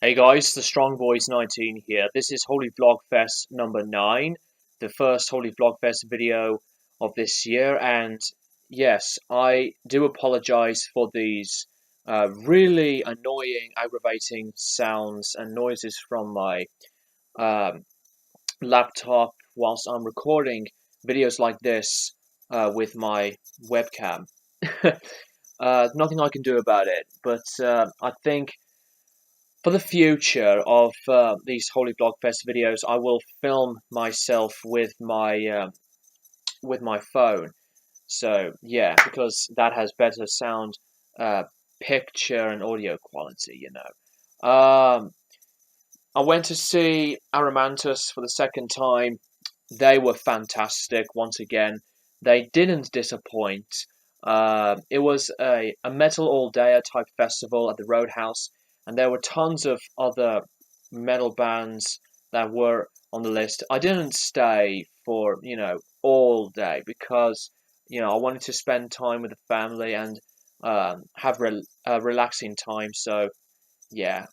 Hey guys, the Strong Boys 19 here. This is Holy Vlogfest number 9, the first Holy Vlogfest video of this year, and yes, I do apologize for these really annoying, aggravating sounds and noises from my um, laptop whilst I'm recording videos like this with my webcam. Nothing I can do about it, but I think for the future of these Holy Blogfest videos, I will film myself with my phone. So yeah, because that has better sound, uh, picture, and audio quality. I went to see Mantis for the second time. They were fantastic once again. They didn't disappoint. It was a metal all dayer type festival at the Roadhouse, and there were tons of other metal bands that were on the list. I didn't stay for all day because I wanted to spend time with the family and have relaxing time. So yeah,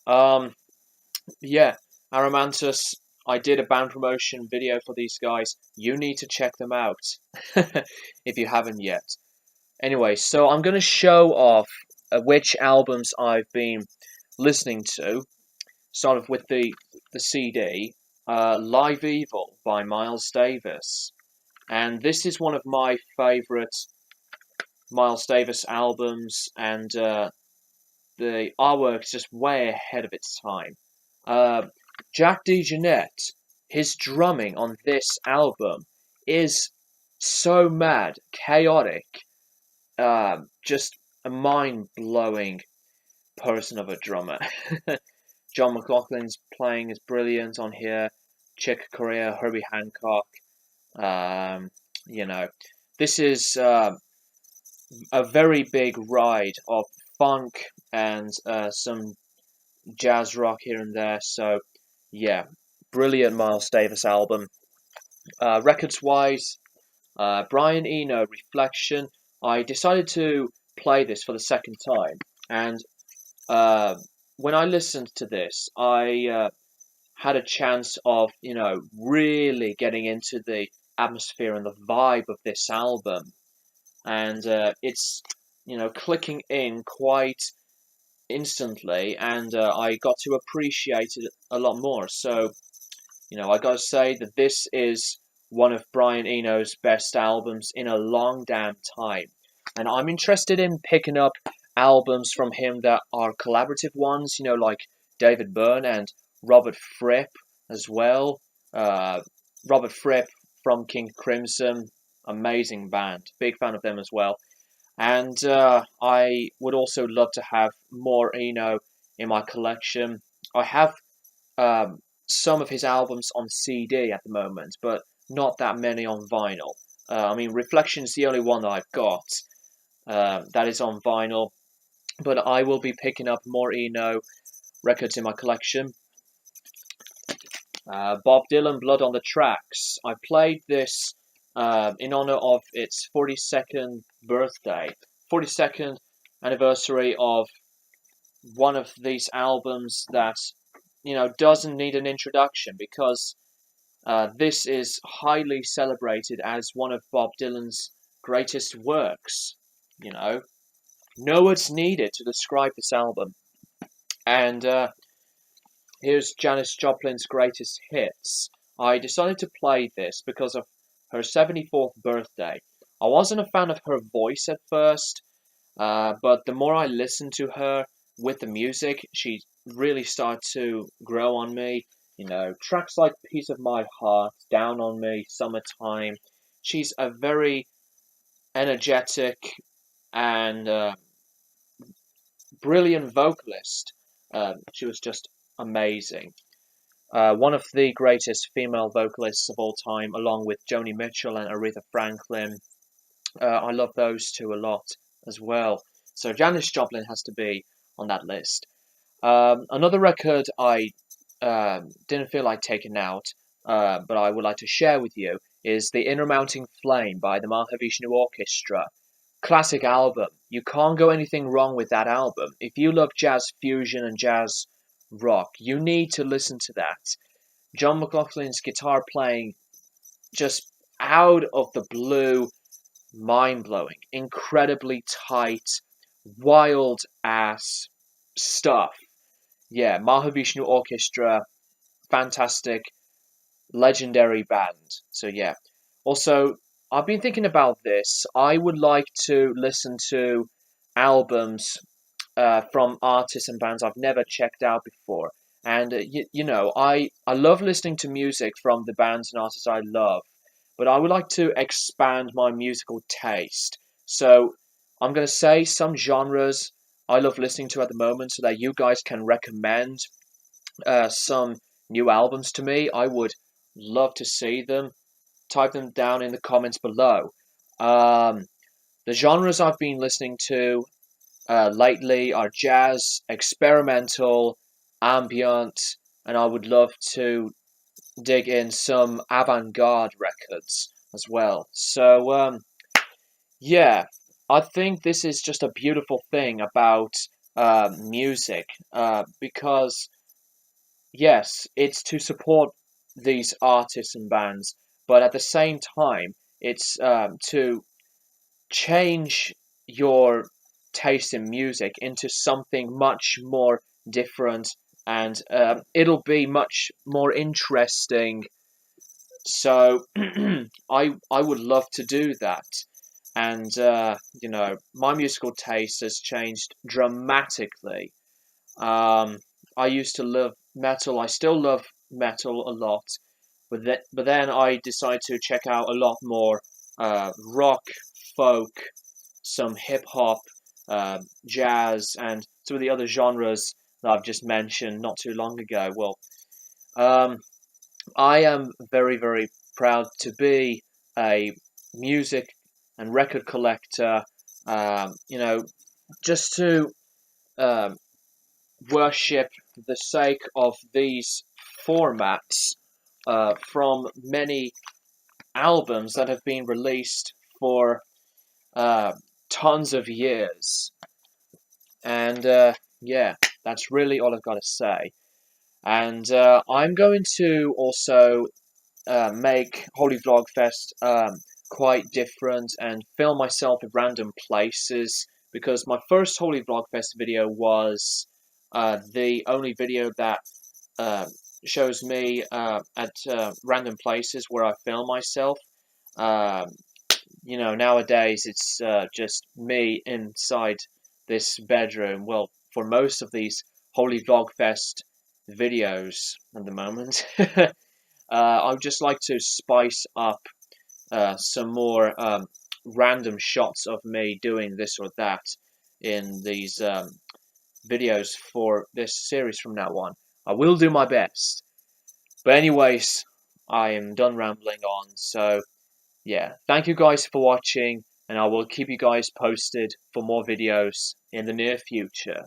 yeah, Aramantus. I did a band promotion video for these guys. You need to check them out if you haven't yet. Anyway, so I'm going to show off which albums I've been listening to. Start off with the CD, Live Evil by Miles Davis. And this is one of my favourite Miles Davis albums, and the artwork is just way ahead of its time. Uh, Jack DeJohnette, his drumming on this album is so mad, chaotic, just a mind-blowing person of a drummer. John McLaughlin's playing is brilliant on here. Chick Corea, Herbie Hancock. Um, you know, this is a very big ride of funk and some jazz rock here and there. So, yeah, brilliant Miles Davis album. Records wise, Brian Eno, Reflection. I decided to play this for the second time, and uh, when I listened to this, I had a chance of really getting into the atmosphere and the vibe of this album, and it's clicking in quite instantly, and I got to appreciate it a lot more. So, I gotta say that this is one of Brian Eno's best albums in a long damn time. And I'm interested in picking up albums from him that are collaborative ones, like David Byrne and Robert Fripp as well. Uh, Robert Fripp from King Crimson, amazing band. Big fan of them as well. And I would also love to have more Eno in my collection. I have um, some of his albums on CD at the moment, but not that many on vinyl. I mean, Reflection's the only one that I've got that is on vinyl, but I will be picking up more Eno records in my collection. Bob Dylan, Blood on the Tracks. I played this in honor of its 42nd birthday, 42nd anniversary of one of these albums that doesn't need an introduction because this is highly celebrated as one of Bob Dylan's greatest works. You know, no words needed to describe this album. And here's Janis Joplin's greatest hits. I decided to play this because of her 74th birthday. I wasn't a fan of her voice at first, but the more I listened to her with the music, she really started to grow on me. Tracks like Piece of My Heart, Down on Me, Summertime. She's a very energetic and brilliant vocalist. She was just amazing. One of the greatest female vocalists of all time, along with Joni Mitchell and Aretha Franklin. I love those two a lot as well. So Janis Joplin has to be on that list. Another record I didn't feel like taking out, but I would like to share with you, is The Inner Mounting Flame by the Mahavishnu Orchestra. Classic album. You can't go anything wrong with that album. If you love jazz fusion and jazz rock. You need to listen to that. John McLaughlin's guitar playing, just out of the blue, mind-blowing, incredibly tight, wild ass stuff. Yeah, Mahavishnu Orchestra, fantastic, legendary band. So yeah. Also, I've been thinking about this. I would like to listen to albums from artists and bands I've never checked out before. And I love listening to music from the bands and artists I love, but I would like to expand my musical taste. So I'm going to say some genres I love listening to at the moment, so that you guys can recommend some new albums to me. I would love to see them. Type them down in the comments below. Um, the genres I've been listening to lately are jazz, experimental, ambient, and I would love to dig in some avant-garde records as well. So, yeah, I think this is just a beautiful thing about music, because yes, it's to support these artists and bands, but at the same time, it's to change your taste in music into something much more different, and it'll be much more interesting. So I would love to do that, and my musical taste has changed dramatically. um, I used to love metal. I still love metal a lot, but then I decided to check out a lot more rock, folk, some hip hop, jazz, and some of the other genres that I've just mentioned not too long ago. Well, um, I am very, very proud to be a music and record collector. Just to um, worship the sake of these formats from many albums that have been released for uh, tons of years. And yeah, that's really all I've got to say. And I'm going to also make Holy Vlogfest quite different and film myself at random places, because my first Holy Vlogfest video was the only video that uh, shows me at random places where I film myself. Um, Nowadays it's just me inside this bedroom. Well, for most of these Holy Vlogfest videos at the moment. I would just like to spice up some more random shots of me doing this or that in these videos for this series from now on. I will do my best. But anyways, I am done rambling on. So yeah, thank you guys for watching, and I will keep you guys posted for more videos in the near future.